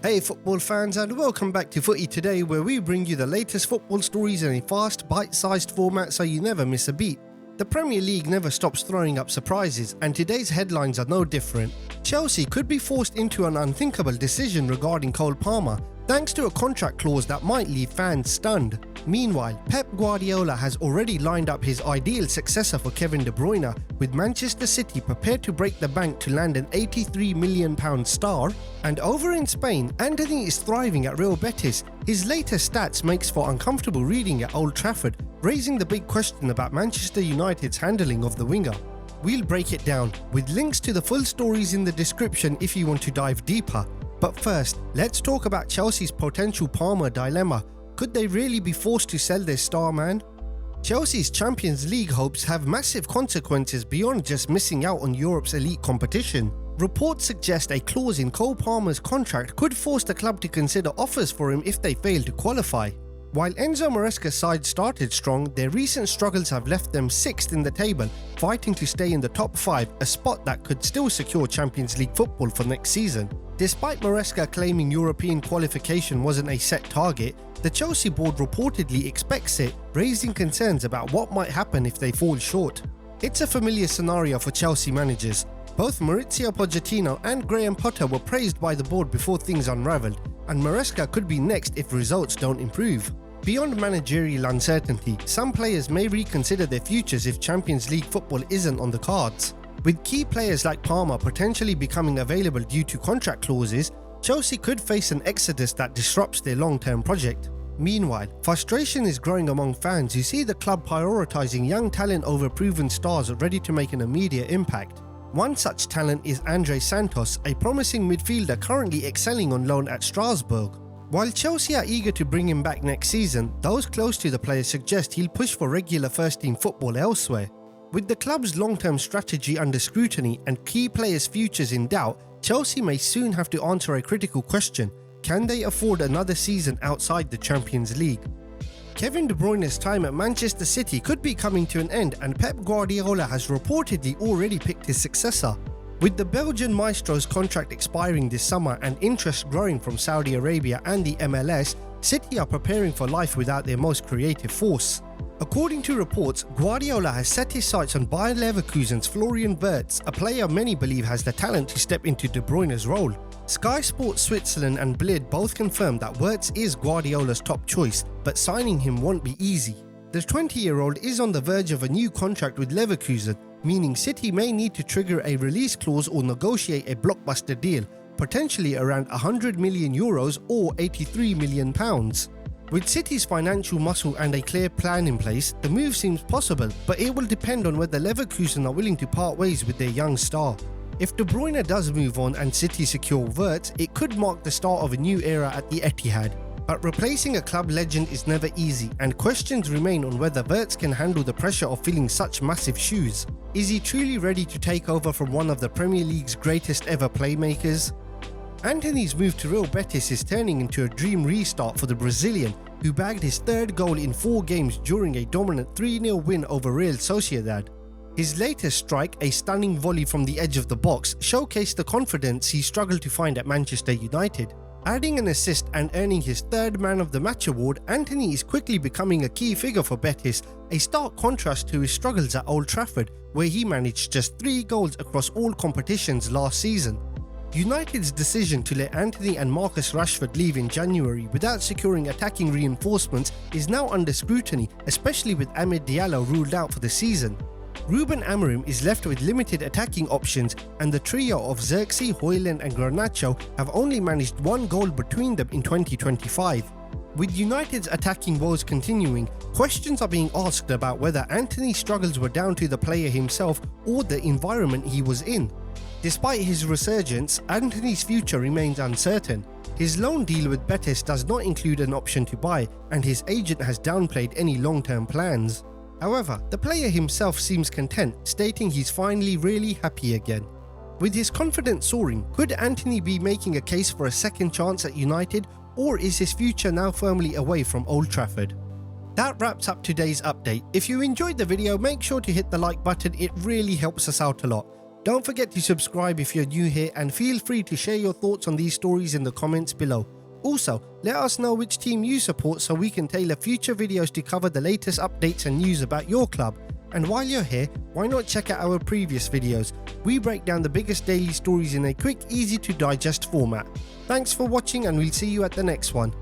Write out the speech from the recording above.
Hey football fans, and welcome back to Footy Today, where we bring you the latest football stories in a fast, bite-sized format so you never miss a beat. The Premier League never stops throwing up surprises, and today's headlines are no different. Chelsea could be forced into an unthinkable decision regarding Cole Palmer, thanks to a contract clause that might leave fans stunned. Meanwhile, Pep Guardiola has already lined up his ideal successor for Kevin De Bruyne, with Manchester City prepared to break the bank to land an £83 million star. And over in Spain, Antony is thriving at Real Betis. His latest stats makes for uncomfortable reading at Old Trafford, raising the big question about Manchester United's handling of the winger. We'll break it down, with links to the full stories in the description if you want to dive deeper. But first, let's talk about Chelsea's potential Palmer dilemma. Could they really be forced to sell their star man? Chelsea's Champions League hopes have massive consequences beyond just missing out on Europe's elite competition. Reports suggest a clause in Cole Palmer's contract could force the club to consider offers for him if they fail to qualify. While Enzo Maresca's side started strong, their recent struggles have left them 6th in the table, fighting to stay in the top 5, a spot that could still secure Champions League football for next season. Despite Maresca claiming European qualification wasn't a set target, the Chelsea board reportedly expects it, raising concerns about what might happen if they fall short. It's a familiar scenario for Chelsea managers. Both Maurizio Pochettino and Graham Potter were praised by the board before things unravelled, and Maresca could be next if results don't improve. Beyond managerial uncertainty, some players may reconsider their futures if Champions League football isn't on the cards. With key players like Palmer potentially becoming available due to contract clauses, Chelsea could face an exodus that disrupts their long-term project. Meanwhile, frustration is growing among fans who see the club prioritising young talent over proven stars ready to make an immediate impact. One such talent is Andre Santos, a promising midfielder currently excelling on loan at Strasbourg. While Chelsea are eager to bring him back next season, those close to the player suggest he'll push for regular first-team football elsewhere. With the club's long-term strategy under scrutiny and key players' futures in doubt, Chelsea may soon have to answer a critical question: can they afford another season outside the Champions League? Kevin De Bruyne's time at Manchester City could be coming to an end, and Pep Guardiola has reportedly already picked his successor. With the Belgian maestro's contract expiring this summer and interest growing from Saudi Arabia and the MLS, City are preparing for life without their most creative force. According to reports, Guardiola has set his sights on Bayer Leverkusen's Florian Wirtz, a player many believe has the talent to step into De Bruyne's role. Sky Sports Switzerland and Blind both confirmed that Wirtz is Guardiola's top choice, but signing him won't be easy. The 20-year-old is on the verge of a new contract with Leverkusen, meaning City may need to trigger a release clause or negotiate a blockbuster deal, potentially around €100 million or £83 million. With City's financial muscle and a clear plan in place, the move seems possible, but it will depend on whether Leverkusen are willing to part ways with their young star. If De Bruyne does move on and City secure Wirtz, it could mark the start of a new era at the Etihad. But replacing a club legend is never easy, and questions remain on whether Wirtz can handle the pressure of filling such massive shoes. Is he truly ready to take over from one of the Premier League's greatest ever playmakers? Antony's move to Real Betis is turning into a dream restart for the Brazilian, who bagged his 3rd goal in 4 games during a dominant 3-0 win over Real Sociedad. His latest strike, a stunning volley from the edge of the box, showcased the confidence he struggled to find at Manchester United. Adding an assist and earning his 3rd Man of the Match award, Antony is quickly becoming a key figure for Betis, a stark contrast to his struggles at Old Trafford, where he managed just 3 goals across all competitions last season. United's decision to let Antony and Marcus Rashford leave in January without securing attacking reinforcements is now under scrutiny, especially with Amad Diallo ruled out for the season. Ruben Amorim is left with limited attacking options, and the trio of Xerxes, Højlund and Garnacho have only managed 1 goal between them in 2025. With United's attacking woes continuing, questions are being asked about whether Antony's struggles were down to the player himself or the environment he was in. Despite his resurgence, Antony's future remains uncertain. His loan deal with Betis does not include an option to buy, and his agent has downplayed any long-term plans. However, the player himself seems content, stating he's finally really happy again. With his confidence soaring, could Antony be making a case for a second chance at United, or is his future now firmly away from Old Trafford? That wraps up today's update. If you enjoyed the video, make sure to hit the like button, it really helps us out a lot. Don't forget to subscribe if you're new here, and feel free to share your thoughts on these stories in the comments below. Also, let us know which team you support so we can tailor future videos to cover the latest updates and news about your club. And while you're here, why not check out our previous videos? We break down the biggest daily stories in a quick, easy to digest format. Thanks for watching, and we'll see you at the next one.